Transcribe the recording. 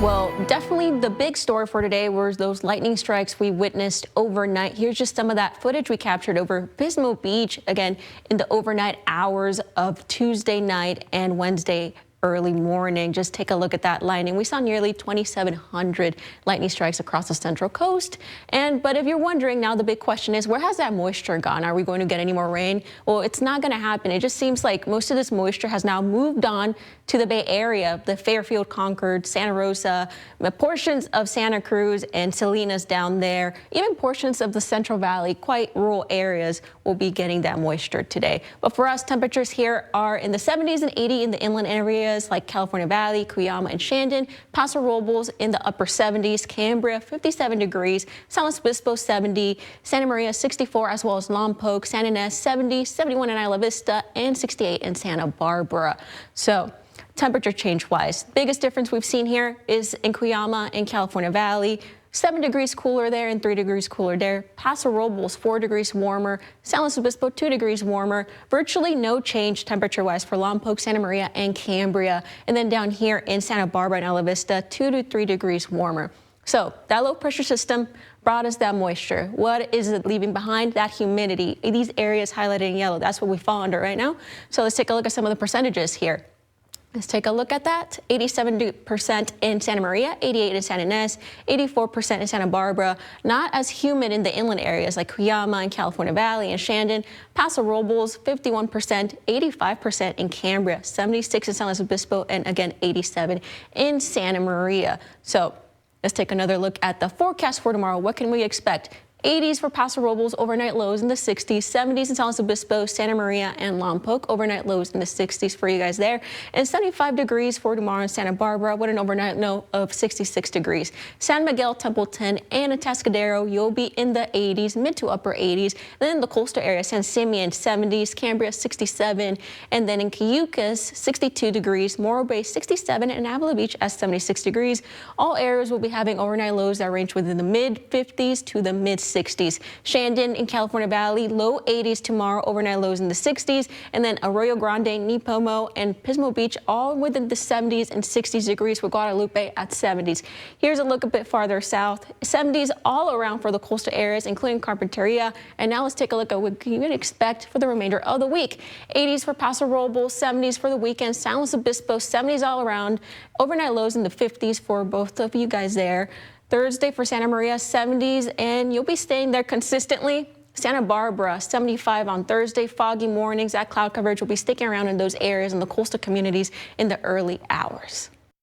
Well, definitely the big story for today was those lightning strikes we witnessed overnight. Here's just some of that footage we captured over Pismo Beach, again, in the overnight hours of Tuesday night and Wednesday early morning. Just take a look at that lightning. We saw nearly 2,700 lightning strikes across the central coast. But if you're wondering now, the big question is, where has that moisture gone? Are we going to get any more rain? Well, it's not going to happen. It just seems like most of this moisture has now moved on to the Bay Area, the Fairfield, Concord, Santa Rosa, portions of Santa Cruz and Salinas down there, even portions of the Central Valley, quite rural areas will be getting that moisture today. But for us, temperatures here are in the 70s and 80 in the inland areas like California Valley, Cuyama and Shandon, Paso Robles in the upper 70s, Cambria 57 degrees, San Luis Obispo 70, Santa Maria 64, as well as Lompoc, San Ynez 70, 71 in Isla Vista and 68 in Santa Barbara. So temperature change wise, biggest difference we've seen here is in Cuyama and California Valley. 7 degrees cooler there and 3 degrees cooler there. Paso Robles 4 degrees warmer. San Luis Obispo 2 degrees warmer. Virtually no change temperature wise for Lompoc, Santa Maria and Cambria. And then down here in Santa Barbara and Isla Vista, 2 to 3 degrees warmer. So that low pressure system brought us that moisture. What is it leaving behind? That humidity. These areas highlighted in yellow, that's what we fall under right now. So let's take a look at some of the percentages here. Let's take a look at that. 87% in Santa Maria, 88% in San Ynez, 84% in Santa Barbara. Not as humid in the inland areas like Cuyama and California Valley and Shandon. Paso Robles, 51%, 85% in Cambria, 76 in San Luis Obispo, and again 87 in Santa Maria. So let's take another look at the forecast for tomorrow. What can we expect? 80s for Paso Robles, overnight lows in the 60s, 70s in San Luis Obispo, Santa Maria, and Lompoc, overnight lows in the 60s for you guys there, and 75 degrees for tomorrow in Santa Barbara with an overnight low of 66 degrees. San Miguel, Templeton, and Atascadero, you'll be in the 80s, mid to upper 80s. Then the coastal area, San Simeon, 70s, Cambria, 67, and then in Cayucas, 62 degrees, Morro Bay, 67, and Avila Beach at 76 degrees. All areas will be having overnight lows that range within the mid 50s to the mid 60s. Shandon in California Valley, low 80s tomorrow, overnight lows in the 60s. And then Arroyo Grande, Nipomo, and Pismo Beach, all within the 70s and 60s degrees, with Guadalupe at 70s. Here's a look a bit farther south. 70s all around for the coastal areas, including Carpinteria. And now let's take a look at what you would expect for the remainder of the week. 80s for Paso Robles, 70s for the weekend. San Luis Obispo, 70s all around. Overnight lows in the 50s for both of you guys there. Thursday for Santa Maria, 70s, and you'll be staying there consistently. Santa Barbara, 75 on Thursday, foggy mornings. That cloud coverage will be sticking around in those areas in the coastal communities in the early hours.